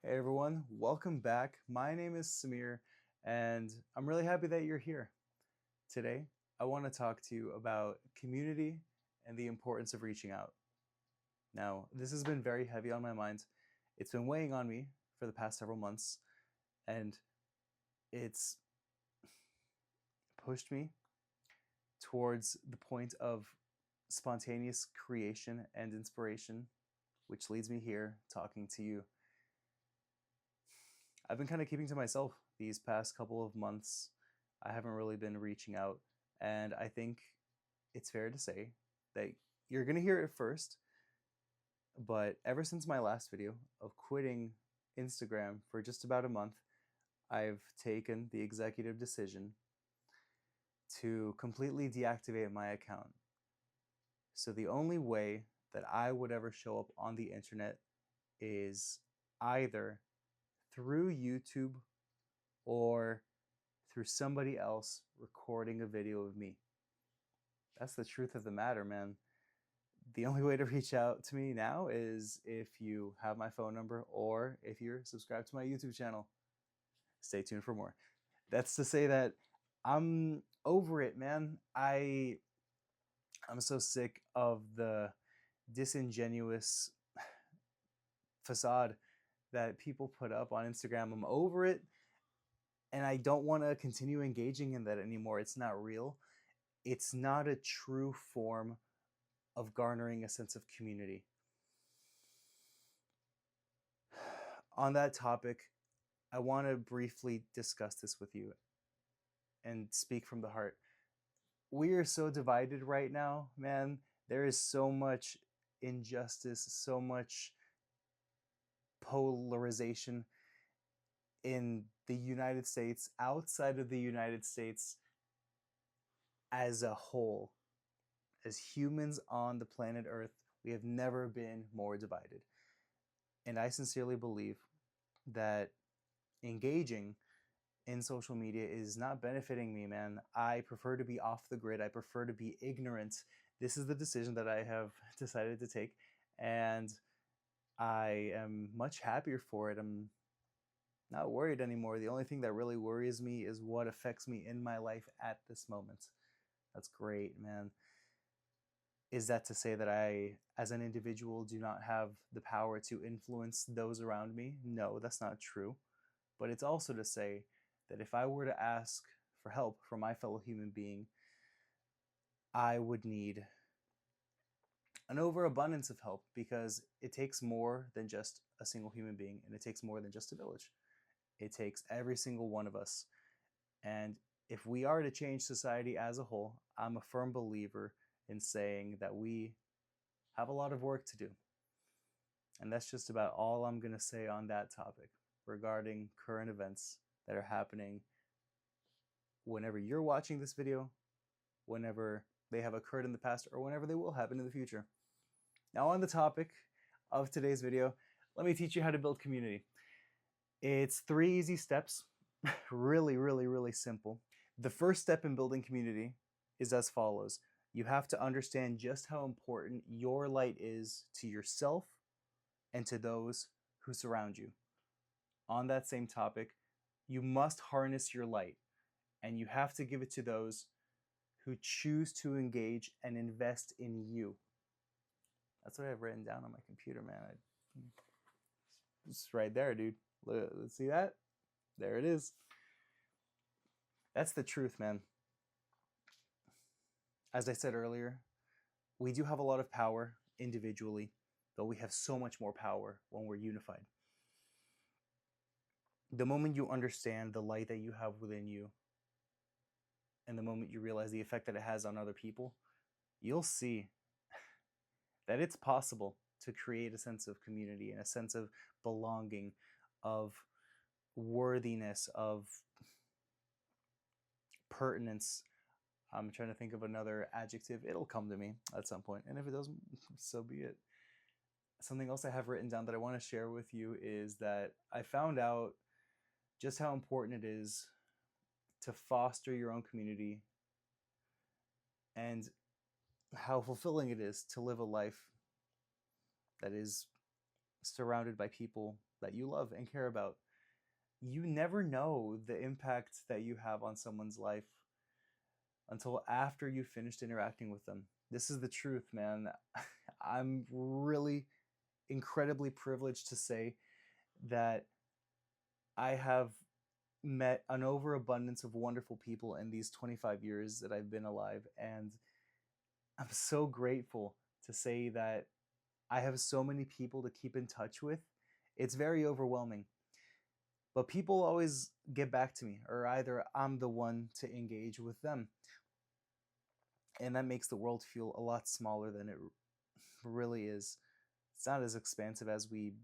Hey everyone, welcome back. My name is Samir, and I'm really happy that you're here. Today, I want to talk to you about community and the importance of reaching out. Now, this has been very heavy on my mind. It's been weighing on me for the past several months, and it's pushed me towards the point of spontaneous creation and inspiration, which leads me here talking to you. I've been kind of keeping to myself these past couple of months. I haven't really been reaching out, and I think it's fair to say that you're going to hear it first, but ever since my last video of quitting Instagram for just about a month, I've taken the executive decision to completely deactivate my account. So the only way that I would ever show up on the internet is either through YouTube or through somebody else recording a video of me. That's the truth of the matter, man. The only way to reach out to me now is if you have my phone number or if you're subscribed to my YouTube channel. Stay tuned for more. That's to say that I'm over it, man. I'm so sick of the disingenuous facade that people put up on Instagram. I'm over it, and I don't want to continue engaging in that anymore. It's not real. It's not a true form of garnering a sense of community. On that topic, I want to briefly discuss this with you and speak from the heart. We are so divided right now, man. There is so much injustice, so much polarization in the United States, outside of the United States, as a whole. As humans on the planet Earth, we have never been more divided. And I sincerely believe that engaging in social media is not benefiting me, man. I prefer to be off the grid. I prefer to be ignorant. This is the decision that I have decided to take, and I am much happier for it. I'm not worried anymore. The only thing that really worries me is what affects me in my life at this moment. That's great, man. Is that to say that I, as an individual, do not have the power to influence those around me? No, that's not true. But it's also to say that if I were to ask for help from my fellow human being, I would need an overabundance of help, because it takes more than just a single human being, and it takes more than just a village. It takes every single one of us. And if we are to change society as a whole, I'm a firm believer in saying that we have a lot of work to do. And that's just about all I'm going to say on that topic regarding current events that are happening whenever you're watching this video, whenever they have occurred in the past, or whenever they will happen in the future. Now, on the topic of today's video, let me teach you how to build community. It's 3 easy steps, really simple. The first step in building community is as follows. You have to understand just how important your light is to yourself and to those who surround you. On that same topic, you must harness your light, and you have to give it to those who choose to engage and invest in you. That's what I've written down on my computer, man. It's right there, dude. Let's see that? There it is. That's the truth, man. As I said earlier, we do have a lot of power individually, but we have so much more power when we're unified. The moment you understand the light that you have within you, and the moment you realize the effect that it has on other people, you'll see that it's possible to create a sense of community and a sense of belonging, of worthiness, of pertinence. I'm trying to think of another adjective. It'll come to me at some point, and if it doesn't, so be it. Something else I have written down that I want to share with you is that I found out just how important it is to foster your own community, and how fulfilling it is to live a life that is surrounded by people that you love and care about. You never know the impact that you have on someone's life until after you've finished interacting with them. This is the truth, man. I'm really incredibly privileged to say that I have met an overabundance of wonderful people in these 25 years that I've been alive. And I'm so grateful to say that I have so many people to keep in touch with. It's very overwhelming. But people always get back to me, or either I'm the one to engage with them. And that makes the world feel a lot smaller than it really is. It's not as expansive as we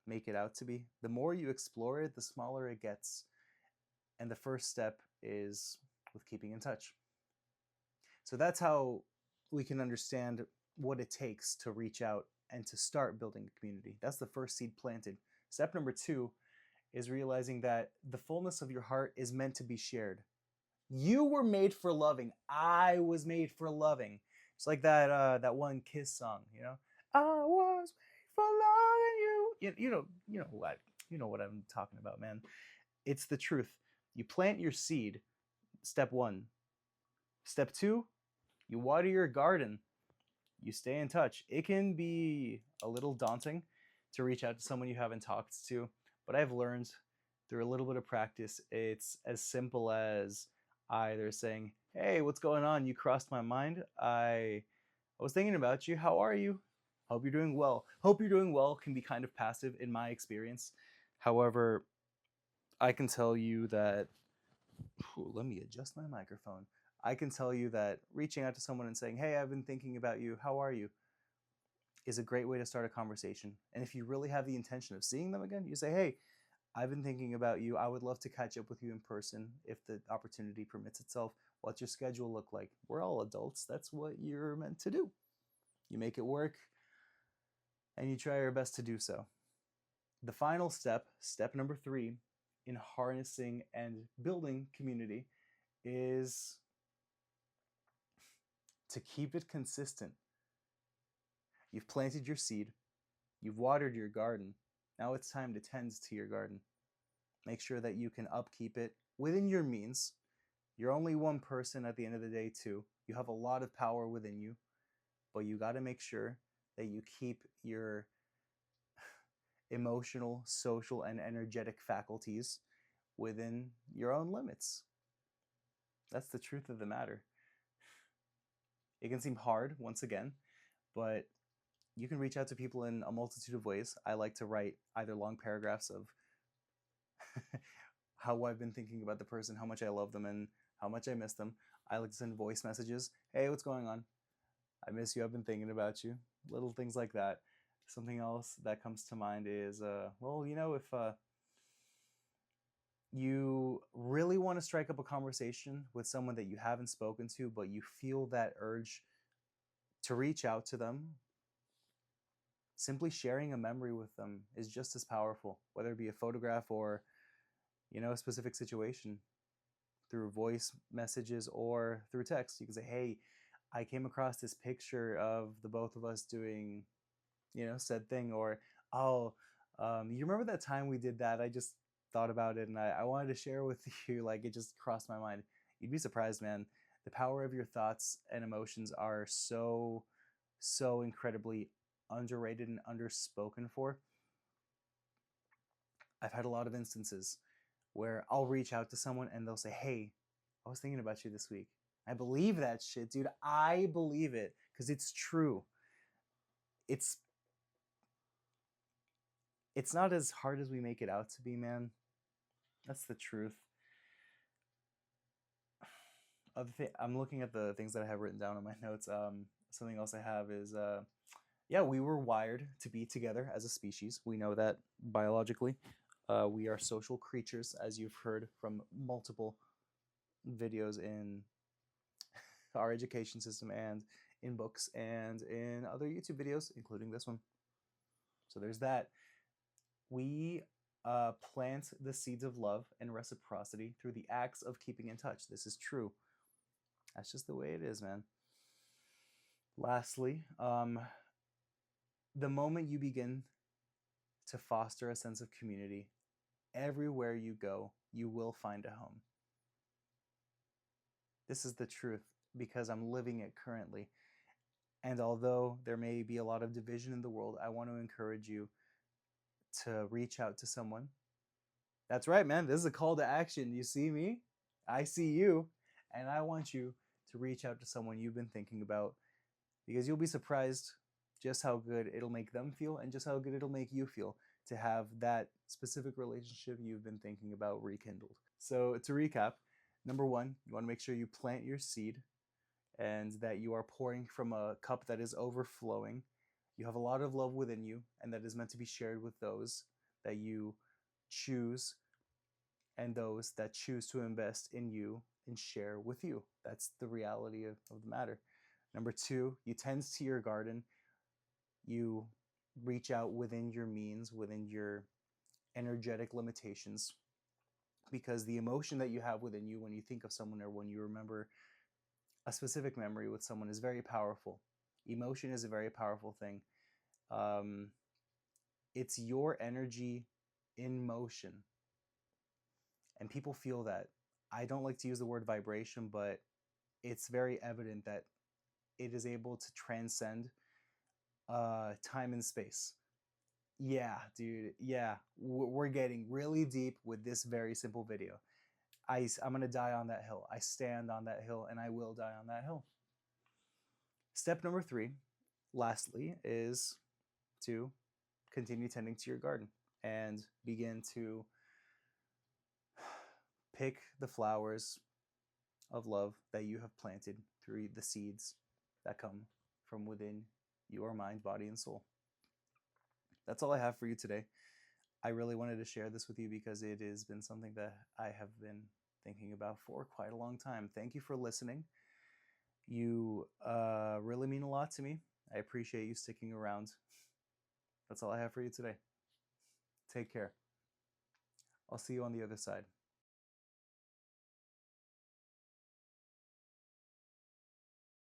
make it out to be. The more you explore it, the smaller it gets. And the first step is with keeping in touch. So that's how we can understand what it takes to reach out and to start building a community. That's the first seed planted. Step number 2 is realizing that the fullness of your heart is meant to be shared. You were made for loving. I was made for loving. It's like that one Kiss song, you know. I was made for loving you. You know what I'm talking about, man. It's the truth. You plant your seed. Step 1. Step 2, you water your garden. You stay in touch. It can be a little daunting to reach out to someone you haven't talked to, but I've learned through a little bit of practice, it's as simple as either saying, "Hey, what's going on? You crossed my mind. I was thinking about you. How are you? Hope you're doing well." Hope you're doing well can be kind of passive in my experience. However, I can tell you that, let me adjust my microphone. I can tell you that reaching out to someone and saying, "Hey, I've been thinking about you. How are you?" is a great way to start a conversation. And if you really have the intention of seeing them again, you say, "Hey, I've been thinking about you. I would love to catch up with you in person if the opportunity permits itself. What's your schedule look like?" We're all adults. That's what you're meant to do. You make it work and you try your best to do so. The final step, step number 3, in harnessing and building community is to keep it consistent. You've planted your seed, you've watered your garden. Now it's time to tend to your garden. Make sure that you can upkeep it within your means. You're only one person at the end of the day, too. You have a lot of power within you, but you got to make sure that you keep your emotional, social, and energetic faculties within your own limits. That's the truth of the matter. It can seem hard, once again, but you can reach out to people in a multitude of ways. I like to write either long paragraphs of how I've been thinking about the person, how much I love them, and how much I miss them. I like to send voice messages. "Hey, what's going on? I miss you. I've been thinking about you." Little things like that. Something else that comes to mind is, if you really want to strike up a conversation with someone that you haven't spoken to, but you feel that urge to reach out to them, simply sharing a memory with them is just as powerful, whether it be a photograph or, a specific situation, through voice messages or through text. You can say, "Hey, I came across this picture of the both of us doing, said thing," or, "Oh, you remember that time we did that? I just thought about it and I wanted to share with you. Like, it just crossed my mind." You'd be surprised, man. The power of your thoughts and emotions are so, so incredibly underrated and underspoken for. I've had a lot of instances where I'll reach out to someone and they'll say, "Hey, I was thinking about you this week." I believe that shit, dude. I believe it because it's true. It's not as hard as we make it out to be, man. That's the truth. I'm looking at the things that I have written down in my notes. Something else I have is, yeah, we were wired to be together as a species. We know that biologically. We are social creatures, as you've heard from multiple videos in our education system and in books and in other YouTube videos, including this one. So there's that. We plant the seeds of love and reciprocity through the acts of keeping in touch. This is true. That's just the way it is, man. Lastly, The moment you begin to foster a sense of community, everywhere you go, you will find a home. This is the truth because I'm living it currently. And although there may be a lot of division in the world, I want to encourage you to reach out to someone. That's right, man. This is a call to action. You see me? I see you. And I want you to reach out to someone you've been thinking about, because you'll be surprised just how good it'll make them feel and just how good it'll make you feel to have that specific relationship you've been thinking about rekindled. So to recap, number one, you want to make sure you plant your seed and that you are pouring from a cup that is overflowing. You have a lot of love within you, and that is meant to be shared with those that you choose and those that choose to invest in you and share with you. That's the reality of the matter. Number two, you tend to your garden. You reach out within your means, within your energetic limitations, because the emotion that you have within you when you think of someone or when you remember a specific memory with someone is very powerful. Emotion is a very powerful thing. It's your energy in motion. And people feel that. I don't like to use the word vibration, but it's very evident that it is able to transcend time and space. Yeah, dude. Yeah, we're getting really deep with this very simple video. I'm going to die on that hill. I stand on that hill and I will die on that hill. Step number three, lastly, is to continue tending to your garden and begin to pick the flowers of love that you have planted through the seeds that come from within your mind, body, and soul. That's all I have for you today. I really wanted to share this with you because it has been something that I have been thinking about for quite a long time. Thank you for listening. You really mean a lot to me. I appreciate you sticking around. That's all I have for you today. Take care. I'll see you on the other side.